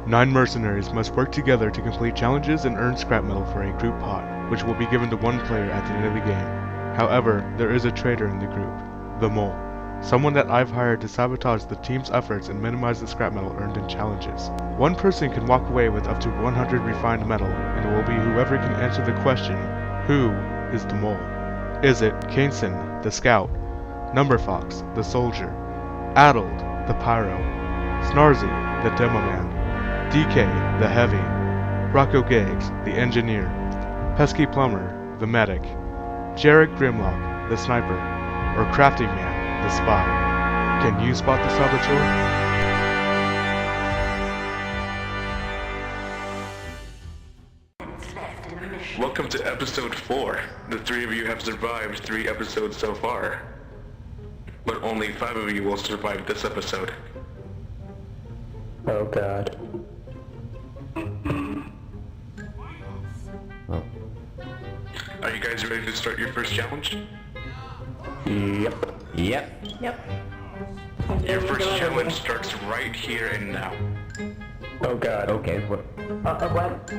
9 mercenaries must work together to complete challenges and earn scrap metal for a group pot, which will be given to one player at the end of the game. However, there is a traitor in the group, the Mole, someone that I've hired to sabotage the team's efforts and minimize the scrap metal earned in challenges. One person can walk away with up to 100 refined metal, and it will be whoever can answer the question, who is the Mole? Is it Kaneson, the Scout, Numberfox, the Soldier, Addled, the Pyro, Snarzy, the Demo Man, DK, the Heavy, Rocco Gaggs, the Engineer, Pesky Plumber, the Medic, Jarek Grimlock, the Sniper, or Crafting Man, the Spy? Can you spot the saboteur? Welcome to episode 4. The 3 of you have survived 3 episodes so far. But only 5 of you will survive this episode. Oh god. Oh. Are you guys ready to start your first challenge? Yep. Yep. Your first challenge starts right here and now. Oh god. Okay, what? What?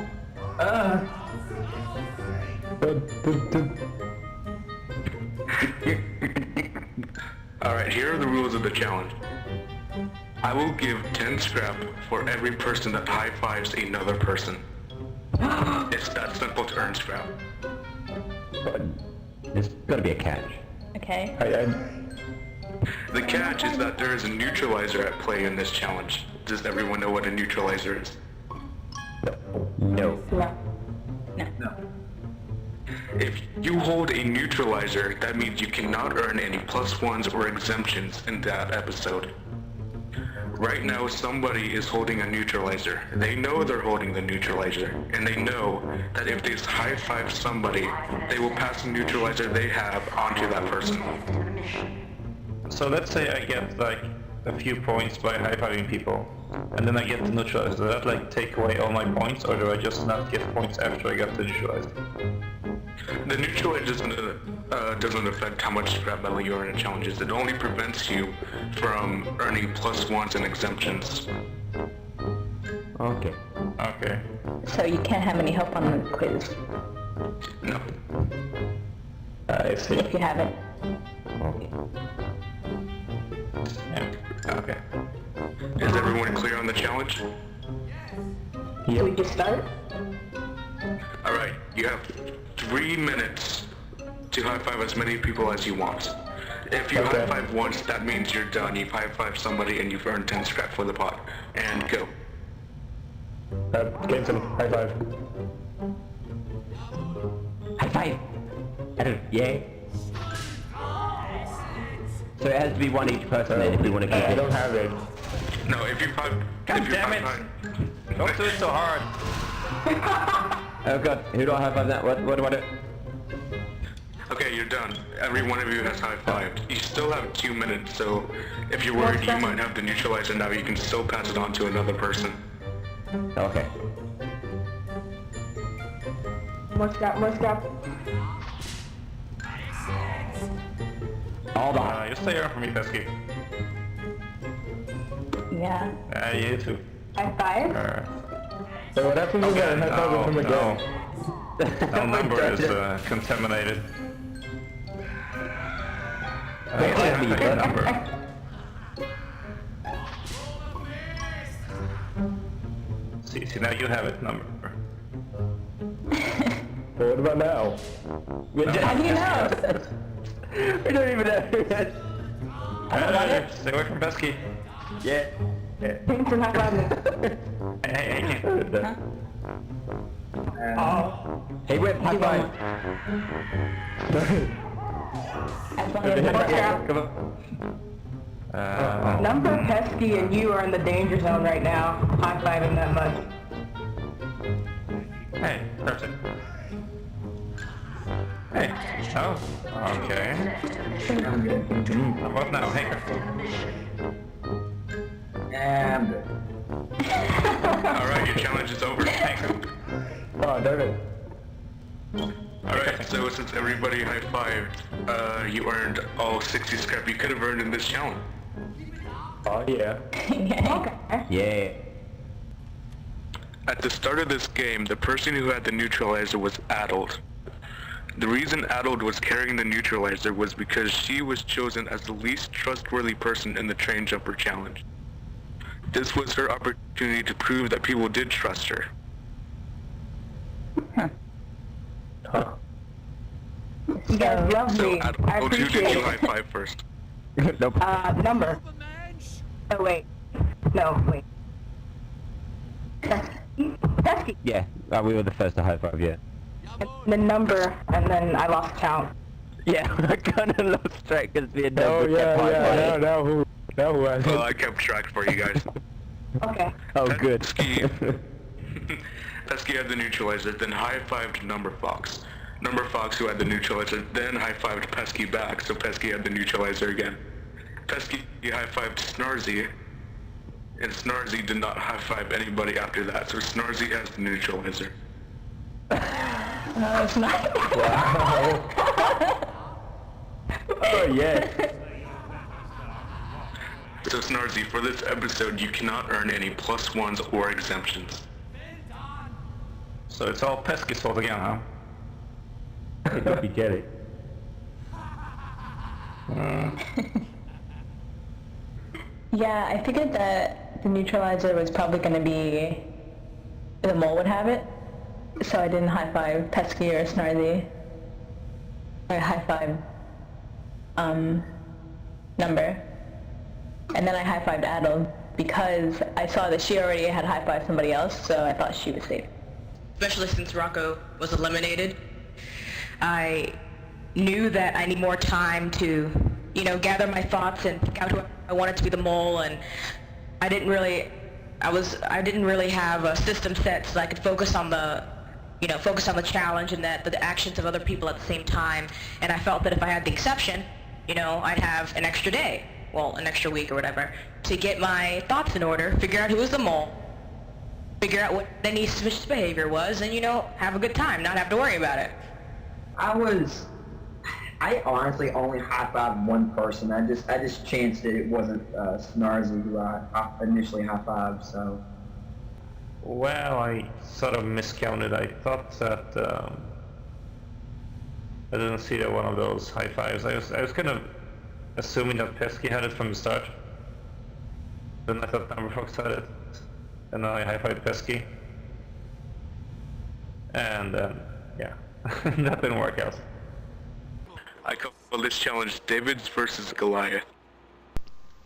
Alright, here are the rules of the challenge. I will give 10 scrap for every person that high-fives another person. It's that simple to earn scrap. But there's gotta be a catch. Okay. The catch is that there is a neutralizer at play in this challenge. Does everyone know what a neutralizer is? No. No. If you hold a neutralizer, that means you cannot earn any +1s or exemptions in that episode. Right now, somebody is holding a neutralizer. They know they're holding the neutralizer, and they know that if they high-five somebody, they will pass the neutralizer they have onto that person. So let's say I get like a few points by high-fiving people, and then I get the neutralizer. Does that like take away all my points, or do I just not get points after I got the neutralizer? The neutralizer doesn't affect how much scrap metal you earn in challenges. It only prevents you from earning +1s and exemptions. Okay. Okay. So you can't have any help on the quiz No. I see. if you have it. Okay. Yeah. Okay. Is everyone clear on the challenge? Do we just start? Alright, you have 3 minutes to high-five as many people as you want. If you Okay. high-five once, that means you're done. You've high-fived somebody and you've earned 10 scrap for the pot. And go. Gameson, high five. High five! Yay! So it has to be one each person then if we want to keep I it. don't have it. No, if you five... God if you damn it! high-five- Don't do it so hard. Oh god, who do I have on that? What do I do? Okay, you're done. Every one of you has high-fived. You still have 2 minutes, so if you're worried you might have the neutralizer now, you can still pass it on to another person. Okay. More scrap. All the You stay around for me, Pesky. Yeah. You too. High five? So what happens if I high five from again? No number is contaminated. I guess I have that number. See, now you have it number. So what about now? How do you know? We don't even know. Stay away from Pesky. Yeah. Thanks for high fiving. Hey. Hey, Whip, high five. As long as more scrap. Come on. Number Pesky and you are in the danger zone right now. High fiving that much. Hey, perfect. Hey. Oh, okay. How about now? Hey. Alright, your challenge is over. Oh, darn it. Alright, so since everybody high-fived, you earned all 60 scrap you could have earned in this challenge. Oh, yeah. Okay. Yeah. At the start of this game, the person who had the neutralizer was Addled. The reason Addled was carrying the neutralizer was because she was chosen as the least trustworthy person in the train jumper challenge. This was her opportunity to prove that people did trust her. You guys love So me. I Addled, who appreciate did you it. high five first? Nope. Number. Oh, wait. No, wait. Pesky. Yeah, we were the first to high five, yeah. The number, and then I lost count. Yeah, I kind of lost track because we had Oh, number kept high fiving. now who has Well, it? I kept track for you guys. Okay. Oh, good. Pesky had the neutralizer, then high-fived Number Fox. Number Fox, who had the neutralizer, then high-fived Pesky back, so Pesky had the neutralizer again. Pesky high-fived Snarzy, and Snarzy did not high-five anybody after that, so Snarzy has the neutralizer. No, it's not. Oh, yeah. So Snarzy, for this episode, you cannot earn any +1s or exemptions. So it's all Pesky's fault again, huh? Don't you get it? Yeah, I figured that the neutralizer was probably going to be the mole would have it, so I didn't high five Pesky or Snarly. I high five Number, and then I high fived Addled because I saw that she already had high fived somebody else, so I thought she was safe. Especially since Rocco was eliminated, I knew that I need more time to, gather my thoughts and pick out who I wanted to be the mole, and I didn't really have a system set so I could focus on the challenge and the actions of other people at the same time. And I felt that if I had the exception, I'd have an extra day, an extra week or whatever, to get my thoughts in order, figure out who was the mole, figure out what any suspicious behavior was, and have a good time, not have to worry about it. I honestly only high-fived one person. I just chanced it wasn't Snarzy who I initially high-fived, so. Well, I sort of miscounted. I thought that I didn't see that one of those high fives. I was kind of assuming that Pesky had it from the start. Then I thought Number Fox had it, and then I high fived Pesky. And then, yeah, that didn't work out. I call this challenge Davids versus Goliath.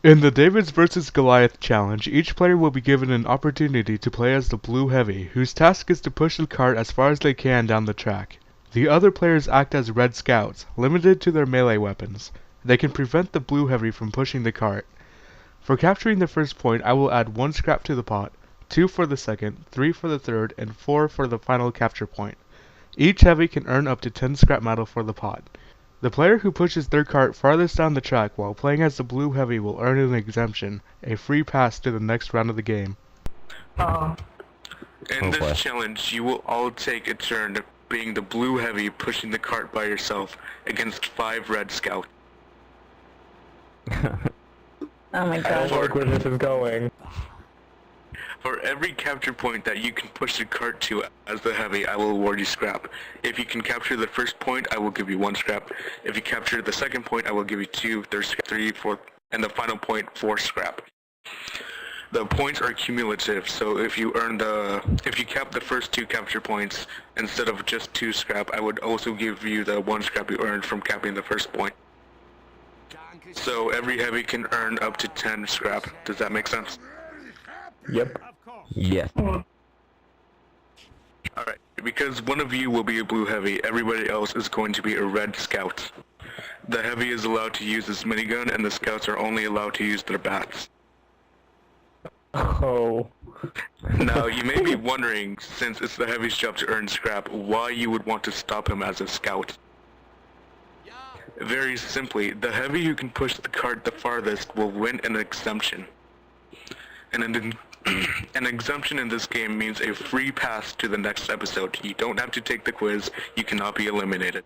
In the Davids vs. Goliath challenge, each player will be given an opportunity to play as the Blue Heavy, whose task is to push the cart as far as they can down the track. The other players act as Red Scouts, limited to their melee weapons. They can prevent the Blue Heavy from pushing the cart. For capturing the first point, I will add 1 scrap to the pot, 2 for the second, 3 for the third, and 4 for the final capture point. Each heavy can earn up to 10 scrap metal for the pot. The player who pushes their cart farthest down the track while playing as the Blue Heavy will earn an exemption, a free pass to the next round of the game. In this challenge, you will all take a turn being the Blue Heavy pushing the cart by yourself against 5 Red Scouts. Oh my I god. don't like where this is going. For every capture point that you can push the cart to as the Heavy, I will award you scrap. If you can capture the first point, I will give you 1 scrap. If you capture the second point, I will give you 2, 3, 4, and the final point, 4 scrap. The points are cumulative, so if you cap the first 2 capture points instead of just 2 scrap, I would also give you the 1 scrap you earned from capping the first point. So every Heavy can earn up to 10 scrap. Does that make sense? Yep. Yes. Alright, because one of you will be a Blue Heavy, everybody else is going to be a Red Scout. The Heavy is allowed to use his minigun, and the Scouts are only allowed to use their bats. Oh. Now, you may be wondering, since it's the Heavy's job to earn scrap, why you would want to stop him as a Scout. Very simply, the Heavy who can push the cart the farthest will win an exemption. And an exemption in this game means a free pass to the next episode. You don't have to take the quiz, you cannot be eliminated.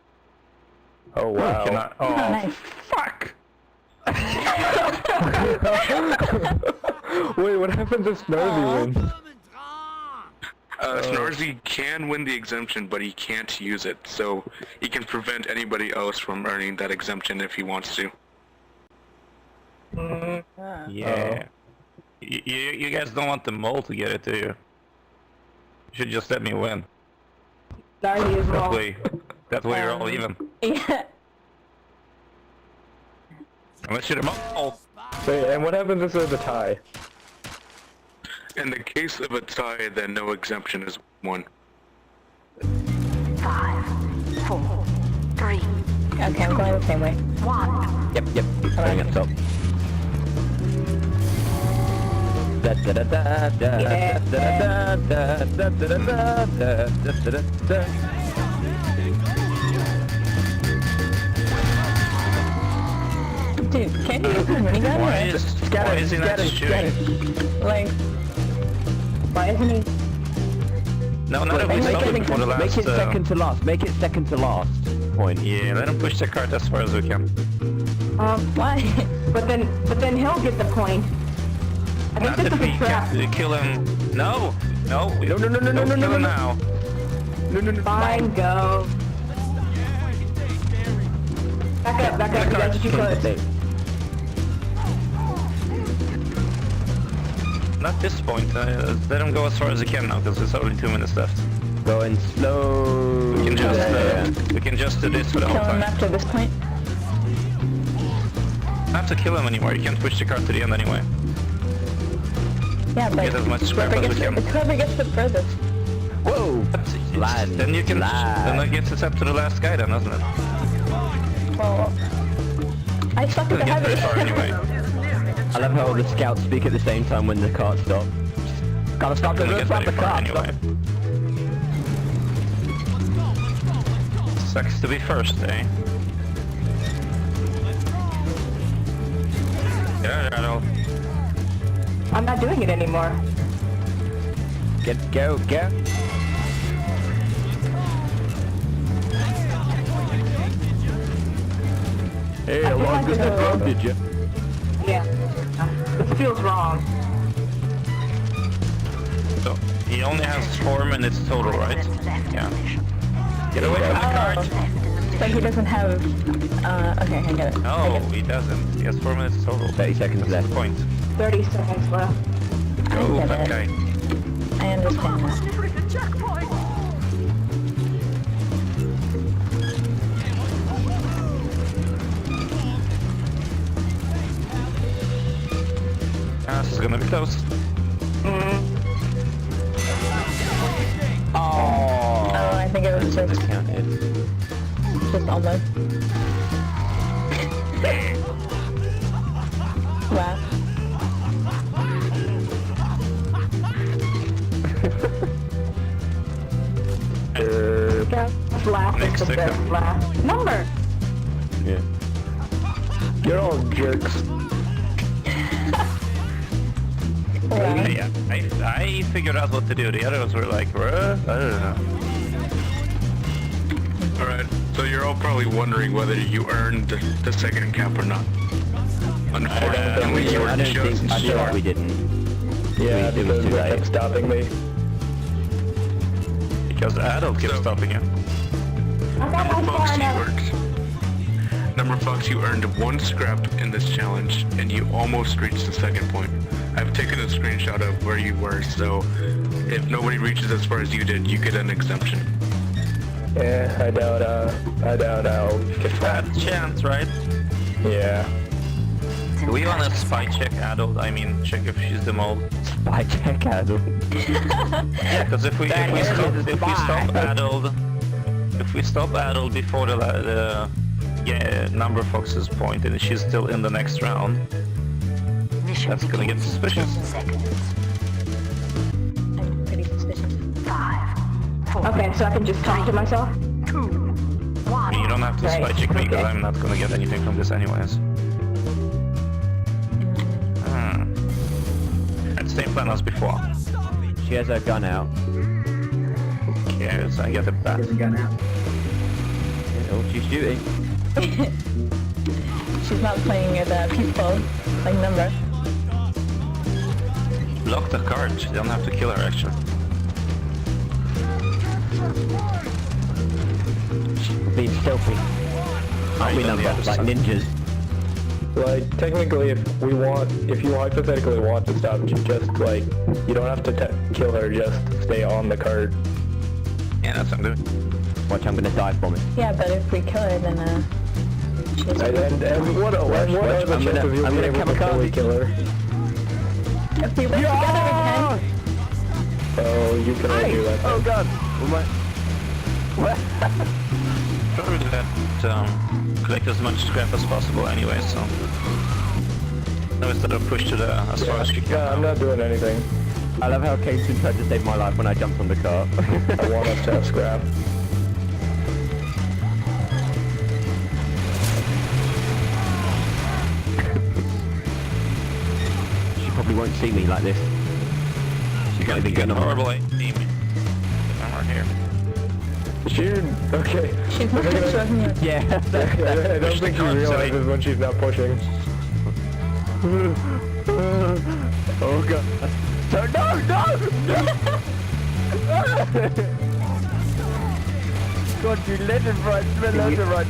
Oh wow. Oh, nice. Fuck! Wait, what happens if Snarzy wins? Snarzy can win the exemption, but he can't use it, so he can prevent anybody else from earning that exemption if he wants to. Yeah. You guys don't want the mole to get it, do you? You should just let me win. Snarzy is wrong. That way you're all even. Yeah. Unless you're the mole. Wait, and what happens if there's a tie? In the case of a tie, then no exemption is won. 5, 4, 3, Okay, I'm going the same way. 1. Yep. Going up top. Da da da da da da da da da da da da da. Dude, can't you use the minigun? Why is he not shooting? Like, Why isn't he? No, not if we stop it before the last... Make it second to last. Make it second to last. Point. Yeah, let him push the cart as far as we can. why? But then he'll get the point. I think Not this if is we a trap. can kill him. No! No, don't kill him now. Fine, go. Back up, you guys are too close. Not this point. Let him go as far as he can now, because there's only 2 minutes left. going slow. We can just do this for the whole Kill him time. after this point. Not to kill him anymore. You can't push the cart to the end anyway. Yeah, but Get as much scrap whoever as we gets, can. whoever gets the furthest. Whoa! Slide, Then you can. Then it gets us up to the last guy, then, doesn't it? Well, I suck at Doesn't the get very far heavy. anyway. I love how all the scouts speak at the same time when the cart stops. Gotta stop the Doesn't get stop the very far cart. anyway. Sucks to be first, eh? Yeah, Rattle. I'm not doing it anymore. Go. Hey, how long does that drum did you? Yeah. This feels wrong. So, he only has 4 minutes total, right? Yeah. Get away from the cart! So he doesn't have, okay, I get it. No, he doesn't. He has 4 minutes total. 30 seconds left. Point. 30 seconds left. Go, I fat get it. guy. I understand that. Ah, this is gonna be close. Oh, I think it was just almost. Wow. Last Next is the second. best last number. Yeah. You're all jerks. Wow. Yeah, I figured out what to do. The others were like, bruh, I don't know. Alright, so you're all probably wondering whether you earned the second cap or not. Unfortunately, you were I just feel like short. we didn't. Yeah, It was because too they late. kept stopping me. Because Adult kept So- stopping you. I got my far enough. Number Fox, you earned 1 scrap in this challenge, and you almost reached the second point. I've taken a screenshot of where you were, so if nobody reaches as far as you did, you get an exemption. Yeah, I doubt I'll get that. Bad chance, right? Yeah. Do we want to spy check Adult? I mean, check if she's the mole. Spy check Adult. Yeah, because if we stop Adult before the Number Fox's point, and she's still in the next round, that's gonna get suspicious. 10 seconds. I'm pretty suspicious. 5, 4, Okay, so I can just talk to myself? 2, I mean, you 1. don't have to spy check me, because Okay. I'm not gonna get anything from this anyways. Same plan as before. She has her gun out. Who cares? I get it back. There's a gun out. Oh, she's shooting. She's not playing with people, like number. Block the cart. You don't have to kill her, actually. Being stealthy. Aren't we number like ninjas? Like, technically, if you hypothetically want to stop, just, like, you don't have to kill her, just stay on the cart. Yeah, that's what I'm doing. Watch, I'm gonna die from it. Yeah, but if we kill her, then And what are the chances of you being able to fully kill her? if we work together, we can. Oh, you can only do that. Oh god! What? Sure that collect as much scrap as possible anyway, so... Now instead of push to the as far as you can. Yeah, I'm not doing anything. I love how Kate's tried to save my life when I jumped on the car. I want us to have scrap. She probably won't see me like this. She's got anything going on. Horrible aim. I'm right here. Okay. She's not showing you. Yeah. I don't think she realizes when she's not pushing. Oh god. No! God, you let it right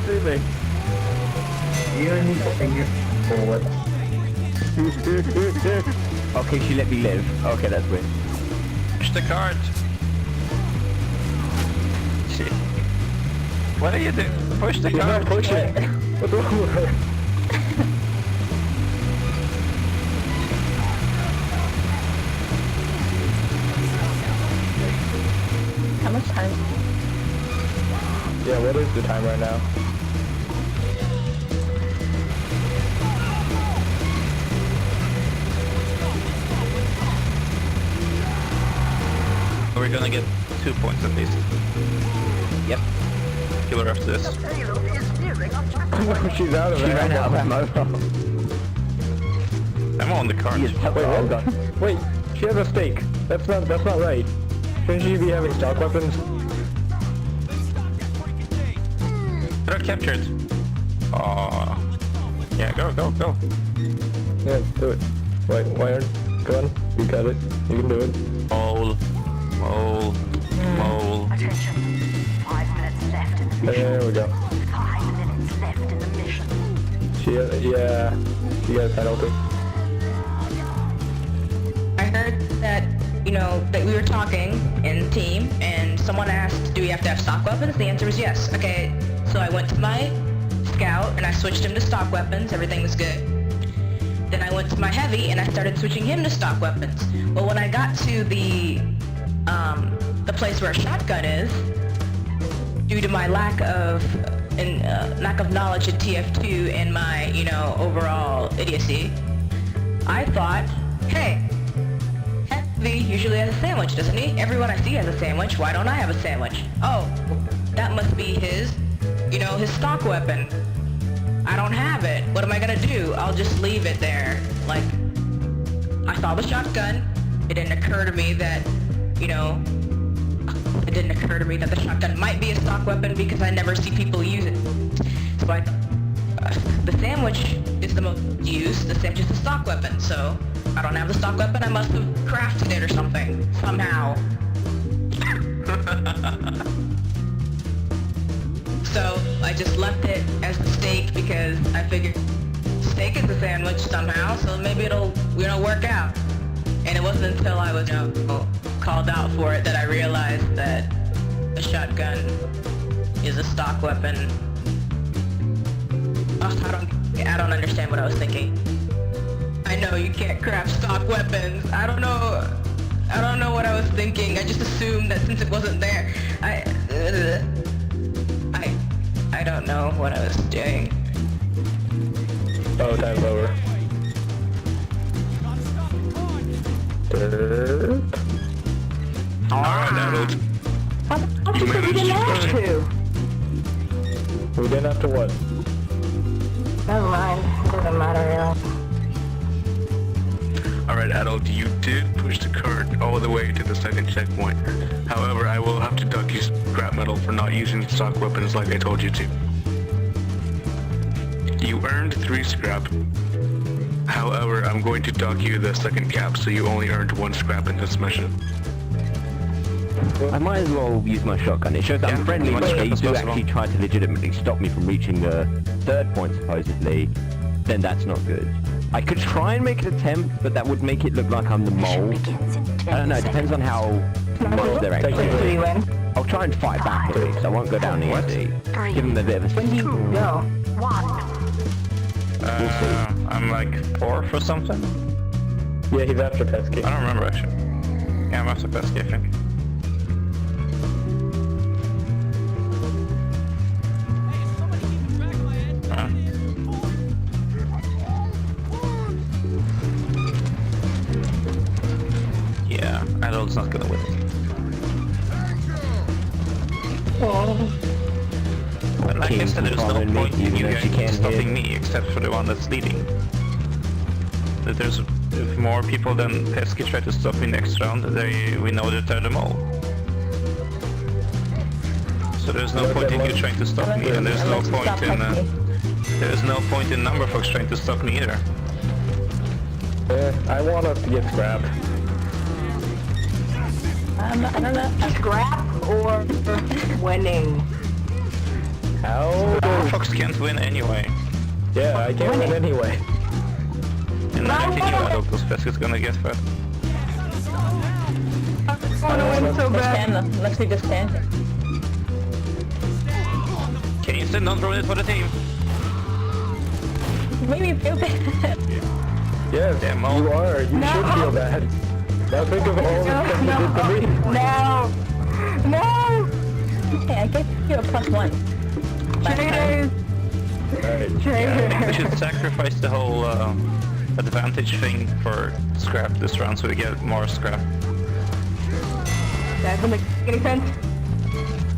to me. You don't need to finger forward. Okay, she let me live. Okay, that's weird. Push the cart. Shit. What are you doing? Push the You're cart. not pushing. What's wrong with her? How much time? Yeah, what is the time right now? We're gonna get 2 points at least. Yep. Kill her after this. She's out of She ran out of ammo. I'm on the cart. Wait, what? Wait, she has a stake. That's not right. Shouldn't she be having stock weapons? They're captured. Aww. Yeah, go. Yeah, do it. Wait, why aren't... Go on, you got it. You can do it. Mole. Attention. 5 minutes left in the mission. There we go. 5 minutes left in the mission. She got a penalty. I heard that, that we were talking in team, and someone asked, do we have to have stock weapons? The answer was yes. Okay, so I went to my scout, and I switched him to stock weapons. Everything was good. Then I went to my heavy, and I started switching him to stock weapons. Well, when I got to the place where a shotgun is, due to my lack of knowledge in TF2 and my, overall idiocy, I thought, hey, Heavy usually has a sandwich, doesn't he? Everyone I see has a sandwich. Why don't I have a sandwich? Oh, that must be his stock weapon. I don't have it. What am I gonna do? I'll just leave it there. Like, I saw the shotgun. It didn't occur to me that, the shotgun might be a stock weapon because I never see people use it. So the sandwich is the most used. The sandwich is the stock weapon. So I don't have the stock weapon. I must have crafted it or something somehow. So I just left it as the steak because I figured steak is a sandwich somehow, so maybe it'll work out. And it wasn't until I was called out for it that I realized that the shotgun is a stock weapon. Oh, I don't understand what I was thinking. I know you can't craft stock weapons. I don't know what I was thinking. I just assumed that since it wasn't there, I don't know what I was doing. Oh, time's over. Alright, Harold. You managed to turn. We didn't have to what? Never mind. It doesn't matter, Alright, Harold, you did push the cart all the way to the second checkpoint. However, I will have to duck you scrap metal for not using stock weapons like I told you to. You earned 3 scrap. However, I'm going to dock you the second cap, so you only earned 1 scrap in this mission. I might as well use my shotgun. It shows that I'm friendly, but they do actually try to legitimately stop me from reaching the third point, supposedly. Then that's not good. I could try and make an attempt, but that would make it look like I'm the mole. I don't know, it depends on how much they're actually. I'll try and fight back at least. I won't go down easy. Give them a bit of a... When do you go? I'm like 4th or something. Yeah, he's after Pesky. I don't remember actually. Yeah, I'm after Pesky, I think. Yeah, Adult's not gonna win. But like I said, there's no point in you guys stopping me except for the one that's leading. That there's if more people than Pesky try to stop me next round, we know that they're the mole. So there's no point in you trying to stop me, and there's no point in Numberfox trying to stop me either. I want us to get scrapped. I don't know. Scrap or winning? How? Fox can't win anyway. Yeah, I can't win anyway. And I continue, I hope those Pesky's gonna get fed. I want to win so bad. Let's just stand. Kane said don't ruin it for the team. Made me feel bad. Yes, Damn, you are. You should feel bad. Now think of all the stuff you did to me. No! Hey, I gave you a +1. Traitors! Alright. Yeah, we should sacrifice the whole advantage thing for scrap this round so we get more scrap. That doesn't make any sense.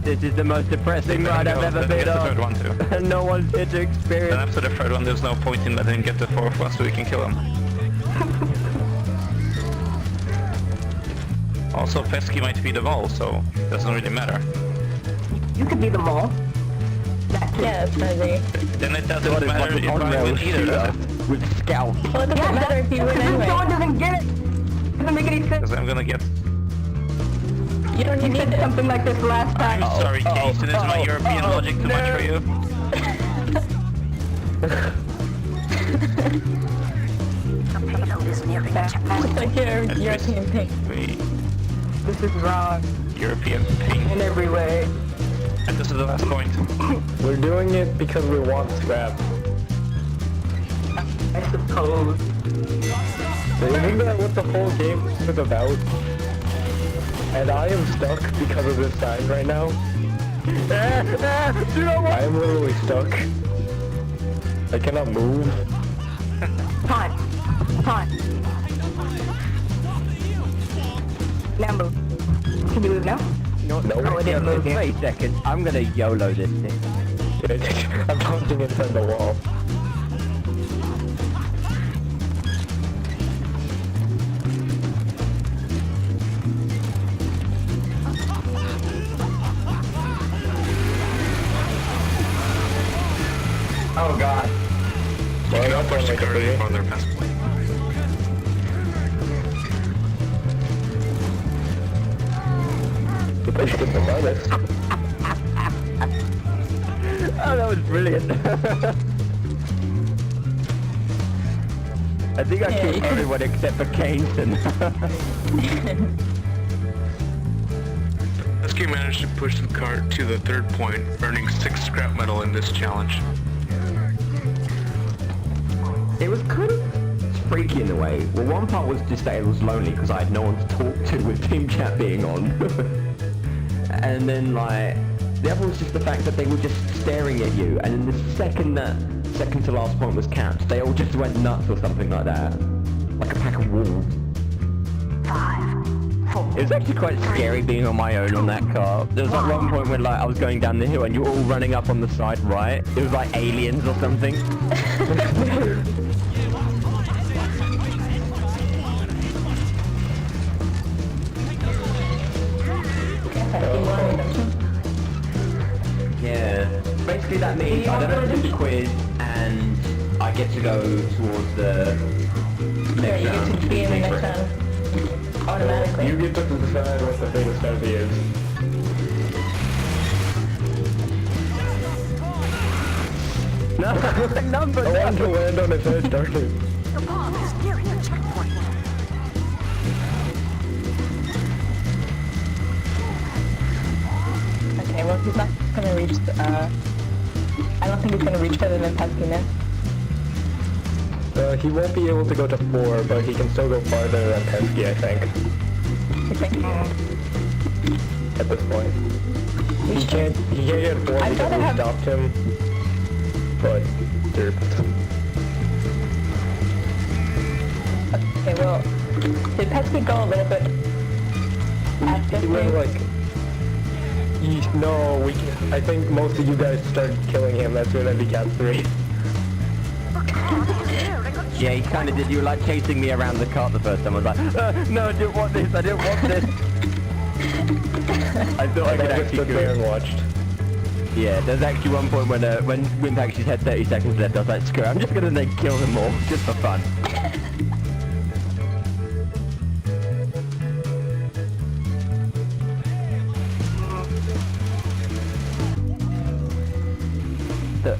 This is the most depressing ride I've ever been the on. third one too. No one's here to experience. And after the third one, there's no point in letting him get the fourth one so we can kill him. Also, Pesky might be the mole, so it doesn't really matter. You could be the mole. Yeah, that's crazy. Then it doesn't matter if I win either, does it? With Scout. Well, it doesn't matter if you win anyway. Someone doesn't get it. Doesn't make any sense. Because I'm gonna get... You don't need said something like this last time. I'm sorry, Casey, is my European logic too much for you? The payload is nearing checkpoint. like your European thing. This is wrong European pain. in every way. And this is the last point. We're doing it because we want scrap. I suppose. Isn't that what the whole game is about? And I am stuck because of this sign right now. I am literally stuck. I cannot move. Time. Now move. Can you move now? No, Oh, it didn't move yet. Wait a second. I'm gonna YOLO this thing. I'm bouncing inside the wall. Oh god. You cannot push security farther past point. The push gets the farthest. Oh, that was brilliant. I think I killed everyone except for Kaneson. Pesky managed to push the cart to the third point, earning 6 scrap metal in this challenge. It was kind of freaky in a way. Well, one part was just that it was lonely because I had no one to talk to with team chat being on. And then, like, the other was just the fact that they were just staring at you, and then the second to last point was capped, they all just went nuts or something like that. Like a pack of wolves. 5, 4. It was actually quite scary being on my own on that car. There was like one point when like I was going down the hill and you were all running up on the side right. It was like aliens or something. Yeah. Basically that means I don't have to do the quiz and I get to go towards the next round. You get to be in the next round. Automatically. You get to decide what the biggest heavy is. No, number I wanted to land on his head, darn it. The bomb is nearing the checkpoint. Okay, well he's not gonna reach the, I don't think he's gonna reach further than Pesky now. He won't be able to go to 4, but he can still go farther than Pesky, I think. You think? At this point. He can't get 4 I've because gotta we have- stopped him. But, derp. Okay, well, did Pesky go a little bit after He went like... No, I think most of you guys started killing him as soon as he got 3. Yeah, he kind of did. You were like chasing me around the cart the first time. I was like, no, I didn't want this. I didn't want this. I thought I could actually stood there and watched. Yeah, there's actually one point when Wimp actually had 30 seconds left. I was like, screw it, I'm just gonna then kill them all just for fun.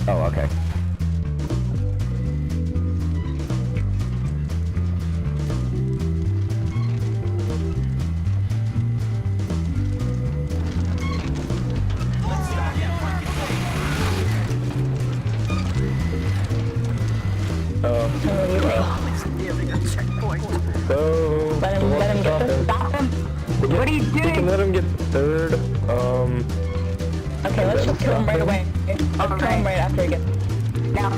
Oh, okay. So, Let him get this. Stop him! What are you you doing? can let him get 3rd. Okay, let's just kill him right away. Let's kill him right after he gets... Now.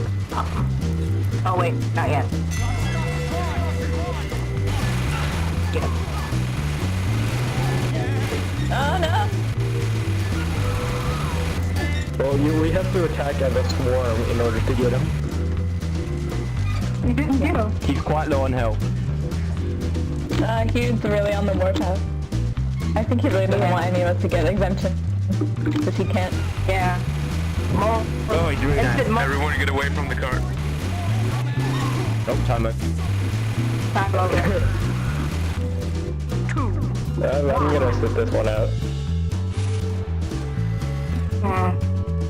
Oh wait, not yet. Get him. Oh no! Well, we have to attack as a swarm in order to get him. You didn't get him. He's quite low on health. He's really on the warpath. I think he really doesn't want any of us to get exemption. Because he can't. Yeah. More. Oh, he's doing that. Everyone get away from the cart. Oh, timer. Time over. I'm gonna sit this one out.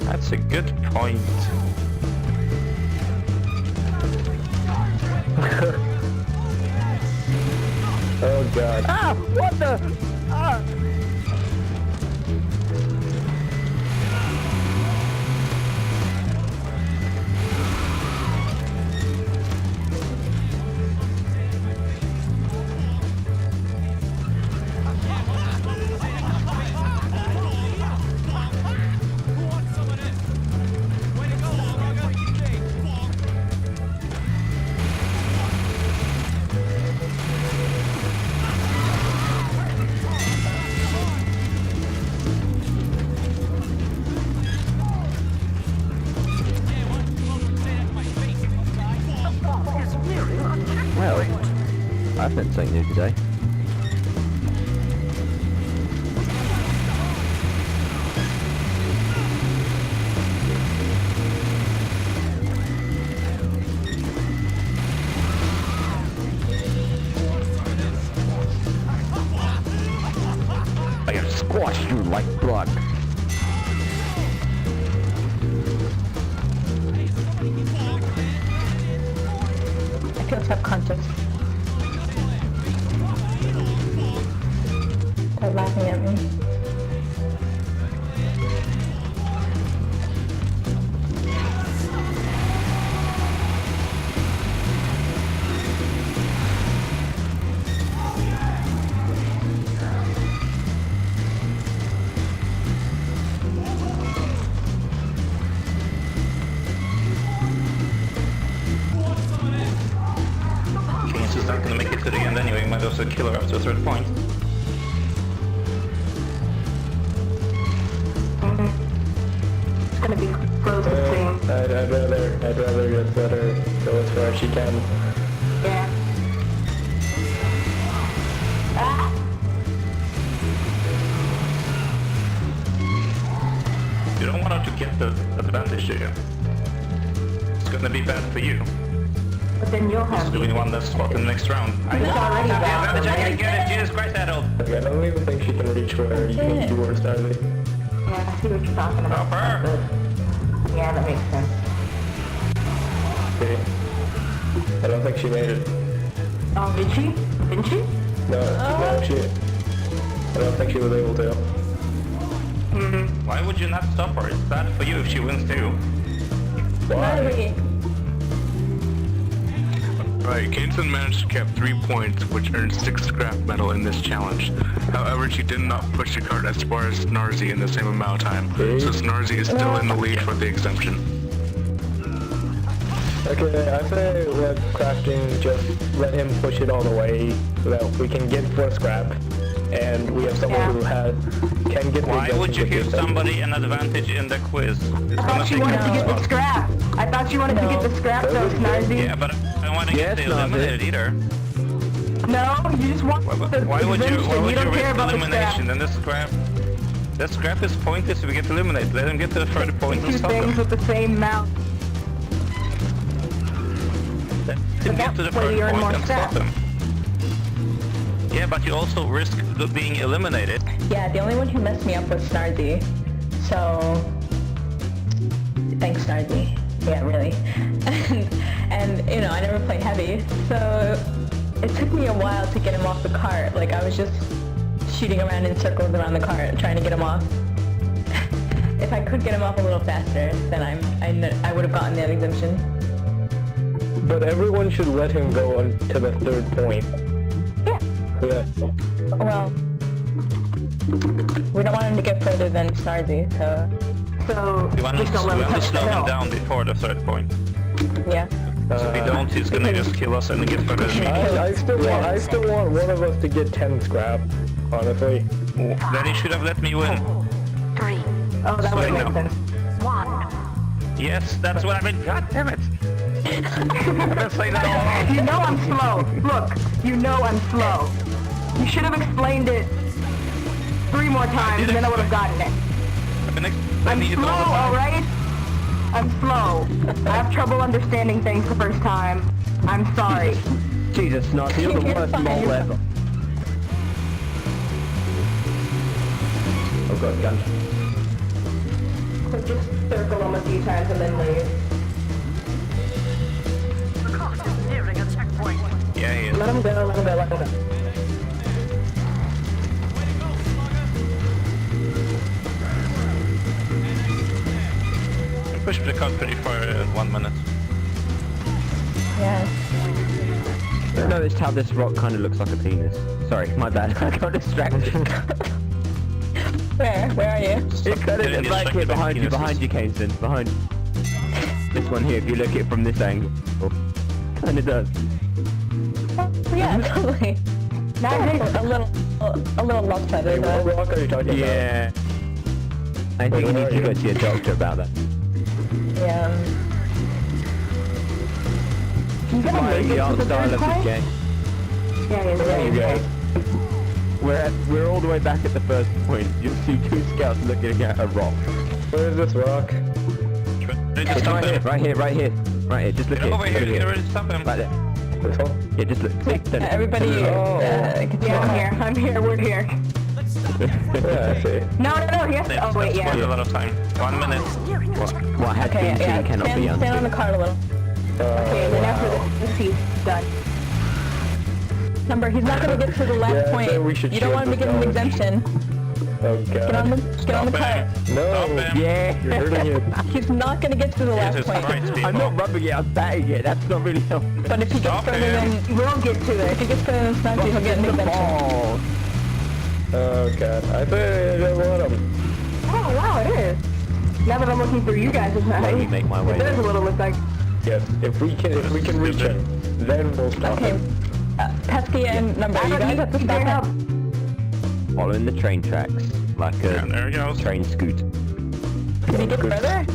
That's a good point. Oh god. Ah! What the? Ah! Well, I've learned something new today. I have squashed you like blood. I feel subconscious. They're laughing at me. She's not gonna make it to the end anyway, might also kill her after a 3rd point. It's gonna be close to the same. I'd rather just let her go as far as she can. Yeah. Ah! You don't want her to get the advantage, do you? It's gonna be bad for you. But then you'll have Doing one less spot in the next round. It's already The bad. advantage, I can get it, Jesus Christ, Adult! Okay, I don't even think she can reach where you were starting. Yeah, I see what you're talking about. Help her! Yeah, that makes sense. see. I don't think she made it. Oh, did she? Didn't she? No, she... I don't think she was able to. Why would you not stop her? It's bad for you if she wins too. Why? Right, Kaneson managed to cap 3 points, which earned 6 scrap metal in this challenge. However, she did not push the cart as far as Snarzy in the same amount of time, so Snarzy is still in the lead for the exemption. Okay, I say let Crafting just let him push it all the way so that we can get 4 scrap, and we have someone who can get the Why would you give somebody an advantage in the quiz? It's I thought she wanted to get the scrap. I thought you wanted to get the scrap, though, Snarzy. Yeah, but I don't want to get eliminated either. No, you just want the Why would you don't care risk about elimination? Then the scrap is pointless if we get eliminated. Let him get to the further point and two stop things him. with the same mouth. Let him get to the way you further earn more point and stop scrap. him. Yeah, but you also risk being eliminated. Yeah, the only one who messed me up was Snarzy. So, thanks Snarzy. Yeah, really. and you know, I never played heavy, so it took me a while to get him off the cart. Like, I was just shooting around in circles around the cart, trying to get him off. If I could get him off a little faster, then I would have gotten that exemption. But everyone should let him go on to the 3rd point. Yeah. Well, we don't want him to get further than Snarzy, so We want just don't let him to touch slow the him hill. down before the 3rd point. yeah. So if we don't, he's gonna just kill us and get further than me. I still want one of us to get 10 scrap, honestly. Then he should have let me win. 3, Oh, that would Right make now. sense. 1. Yes, that's what I mean. God damn it! I've been saying that all along. You know I'm slow. Look, you know I'm slow. You should have explained it 3 more times, and then I would have gotten it. I've been I'm explaining it slow, all the time. alright? I'm slow. I have trouble understanding things the first time. I'm sorry. Jesus, Snarky, you're the You're worst fine, mole you're ever. Oh god, gun. Just circle him a few times and then leave. The coast is nearing a checkpoint. Yeah, he is. Let him go, let him go, let him go. We pushed the cart pretty far in 1 minute. Yeah. I noticed how this rock kind of looks like a penis. Sorry, my bad. I got distracted. Where are you? It kind Getting of like here distracted by behind you, Kaneson. Behind this one here, if you look at it from this angle. Kind of does. Yeah, totally. A little lopsided, Hey, what but rock are you talking about? Yeah. I think you need to go to your doctor about that. yeah. You gonna Why make the it to art the style 3rd of this point? game. Yeah, There you go. We're all the way back at the 1st point. You'll see 2 scouts looking at a rock. Where is this rock? Ready to It's stop right here, him. right here, right here. Right here, just look Get here. over here, look get ready to stop him. Right there. This one? Yeah, just look. See? Turn it. Everybody, Yeah, I'm here, we're here. Yeah, I see. No, he has to, That's oh wait, worth yeah. a lot of time. 1 minute. Nearing a checkpoint. What has Okay, been seen yeah. cannot be Stand on the unseen. cart a little. Okay, then after this piece, done. Remember, he's not gonna get to the last Yeah, point. so we should You don't want him to shield get an this exemption. Oh Get on god. the cart. No! Stop him. Yeah. You're hurting it. He's not gonna get to the last Jesus point. Christ, people. I'm not rubbing it, I'm batting it. That's not really helping. But if he gets Stop further him. than We'll get to if it. he gets further than Snarky, he'll get an exemption. ball. Oh god. I say I don't want him. Oh wow, it is. Now that I'm looking through you guys' eyes, Let me make my way it does there. a little look like. Yes, if we can reach him, then we'll stop Okay. him. Pesky and Number, you guys have to You stop better help. Oh, Following the train tracks, like Yeah, a there he goes. train scoot. Can he get further?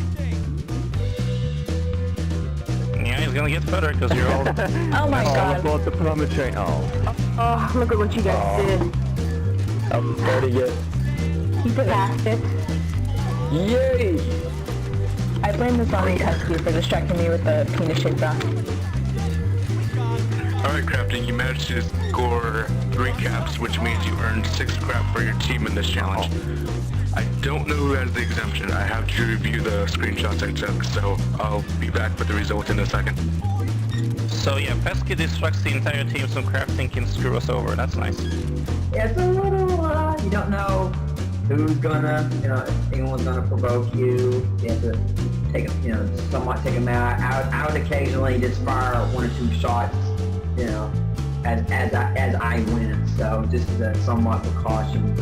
Yeah, he's gonna get further because you're all... Oh my I god. thought the plumber train. Oh. Oh, look at what you guys did. I'm starting it. You passed it. Yay! I blame this on Pesky for distracting me with the penis-shaped rock. Alright, Crafting, you managed to score 3 caps, which means you earned 6 scrap for your team in this challenge. I don't know who has the exemption. I have to review the screenshots I took, so I'll be back with the results in a second. So yeah, Pesky distracts the entire team so Crafting can screw us over. That's nice. Yeah, it's a little, you don't know who's gonna, if anyone's gonna provoke you. You have to take, somewhat take them out. I would occasionally just fire 1 or 2 shots, as I win. So just as a somewhat precaution.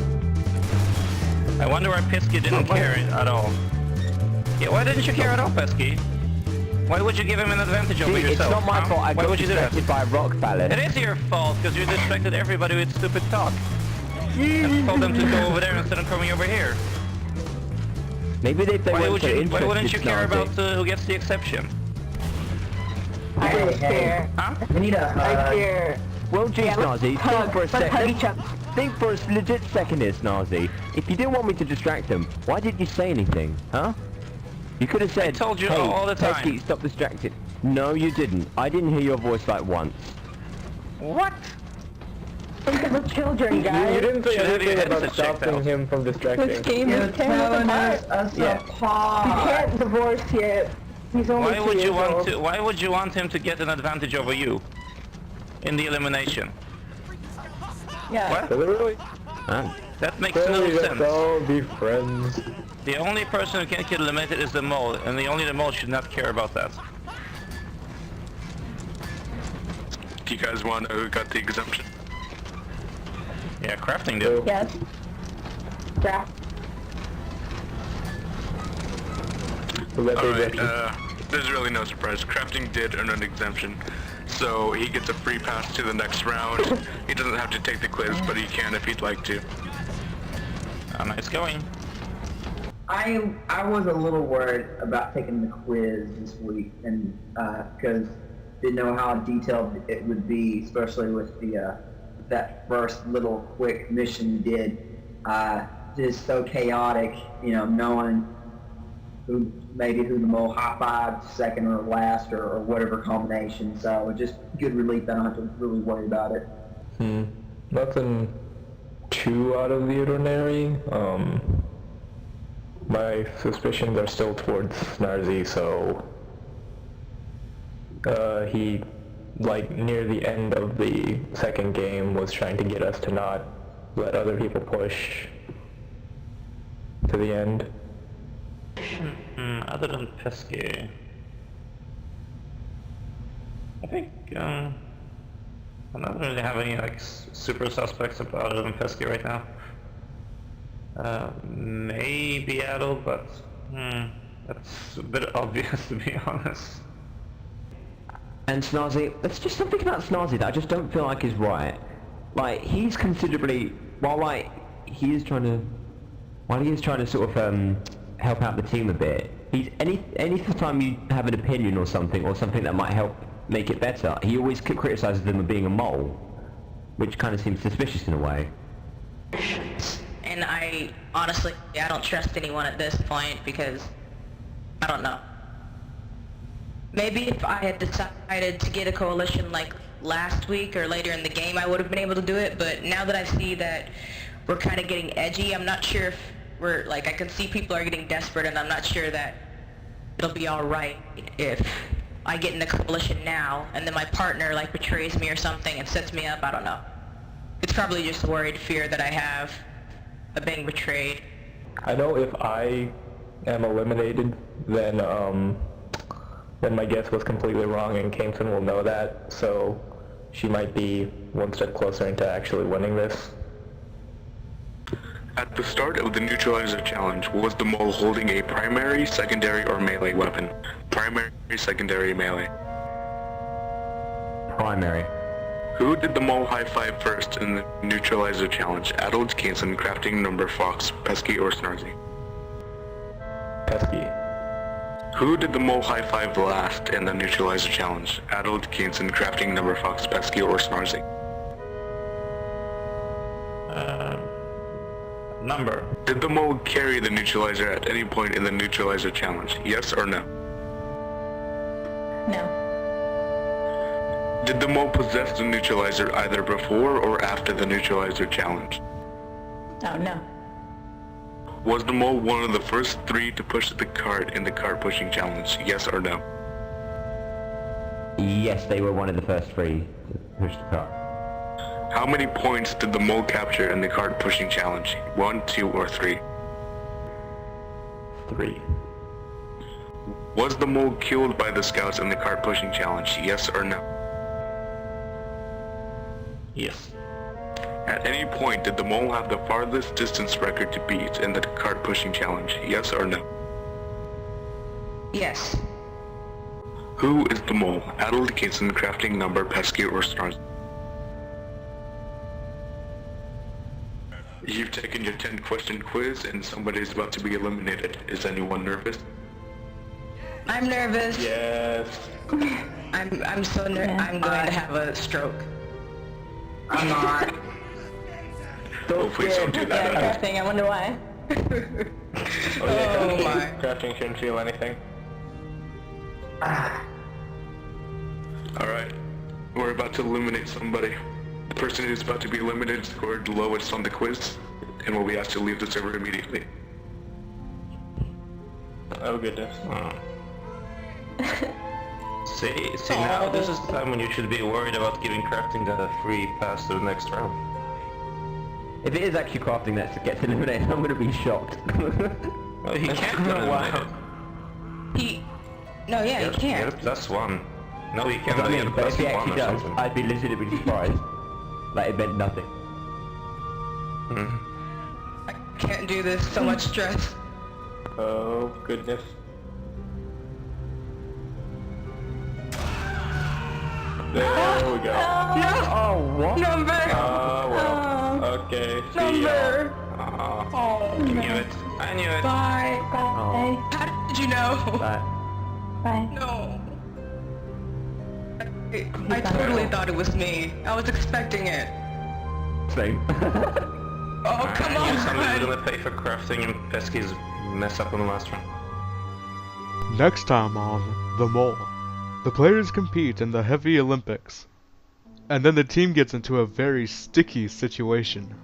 I wonder why Pesky didn't care at all. Yeah, why didn't you care at all, Pesky? Why would you give him an advantage over yourself? It's not my fault. I got distracted by a rock pallet. It is your fault, because you distracted everybody with stupid talk. And told them to go over there instead of coming over here. Maybe they Why weren't so interested. why wouldn't you care about who gets the exception? I don't care. Huh? We need a I care. Well, gee, Snazzy, think for a second. Think for a legit second here, Snazzy. If you didn't want me to distract them, why didn't you say anything, huh? You could have said, I told you hey, all the time. Pesky, stop distracting. No, you didn't. I didn't hear your voice like once. What? Think of the children, You guys. didn't say Should have anything your about headset checked stopping out. him from distracting. This game You're is tearing us apart. us apart. You can't divorce yet. He's only Why 2 would you years want old. to? Why would you want him to get an advantage over you in the elimination? Yeah. What? Literally? That makes Can no we just sense. all be friends? The only person who can't get eliminated is the mole, and the mole should not care about that. Do you guys want to know who got the exemption? Yeah, Crafting did. Yes. Yeah. We got the Alright, exemption. there's really no surprise. Crafting did earn an exemption, so he gets a free pass to the next round. He doesn't have to take the quiz, but he can if he'd like to. Nice going. I was a little worried about taking the quiz this week, and because didn't know how detailed it would be, especially with the that first little quick mission you did. Just so chaotic, knowing who the mole high-fived second or last or whatever combination. So it's just good relief that I don't have to really worry about it. Nothing too out of the ordinary. My suspicions are still towards Snarzy, so he, near the end of the second game, was trying to get us to not let other people push to the end. Other than Pesky, I think I'm not really having any super suspects other than Pesky right now. Maybe Adel, but that's a bit obvious to be honest. And Snazzy, there's just something about Snazzy that I just don't feel like is right. He's considerably, while he is trying to sort of help out the team a bit, any time you have an opinion or something that might help make it better, he always criticizes them of being a mole, which kind of seems suspicious in a way. And I don't trust anyone at this point because I don't know. Maybe if I had decided to get a coalition like last week or later in the game, I would have been able to do it, but now that I see that we're kind of getting edgy, I'm not sure if I can see people are getting desperate, and I'm not sure that it'll be alright if I get in the coalition now, and then my partner betrays me or something and sets me up. I don't know. It's probably just a worried fear that I have of being betrayed. I know if I am eliminated, then my guess was completely wrong, and Kameson will know that, so she might be one step closer into actually winning this. At the start of the neutralizer challenge, was the mole holding a primary, secondary, or melee weapon? Primary, secondary, melee. Primary. Who did the mole high-five first in the neutralizer challenge? Adel, Kameson, Crafting, Number, Fox, Pesky, or Snarzy? Pesky. Who did the mole high-five last in the neutralizer challenge? Adel, Kameson, Crafting, Number, Fox, Pesky, or Snarzy? Number. Did the mole carry the neutralizer at any point in the neutralizer challenge? Yes or no? No. Did the mole possess the neutralizer either before or after the neutralizer challenge? Oh no. Was the mole one of the first 3 to push the cart in the cart pushing challenge? Yes or no? Yes, they were one of the first 3 to push the cart. How many points did the mole capture in the cart pushing challenge? 1, 2, or 3? 3. Was the mole killed by the scouts in the cart pushing challenge? Yes or no? Yes. At any point, did the mole have the farthest distance record to beat in the cart pushing challenge? Yes or no? Yes. Who is the mole? Adult, Kinson, Crafting, Number, Pesky, or Stars? You've taken your 10-question quiz and somebody's about to be eliminated. Is anyone nervous? I'm nervous. Yes. I'm so nervous. I'm going to have a stroke. I'm not. Oh, please don't do Yeah, that. crafting, I wonder why. Oh my. Crafting shouldn't feel anything. Alright, we're about to eliminate somebody. The person who's about to be eliminated scored the lowest on the quiz and will be asked to leave the server immediately. Oh goodness. See now, this is the time when you should be worried about giving crafting the free pass to the next round. If it is actually crafting that gets eliminated, I'm gonna be shocked. Well, he can't get eliminated. No, yeah, you Get a can't. +1. No, he can't But I get a mean, but if he +1 actually or does, something. I'd be legitimately surprised. Like, it meant nothing. I can't do this. So much stress. Oh goodness. There we go. Oh, what? Number. Oh well. Okay. See Number. I knew it. I knew it. Bye. Bye. How did you know? Bye. No. I totally thought it was me. I was expecting it. Same. Oh, come I knew somebody's on. gonna pay for crafting and Pesky's mess up on the last round. Next time on The Mole, the players compete in the Heavy Olympics, and then the team gets into a very sticky situation.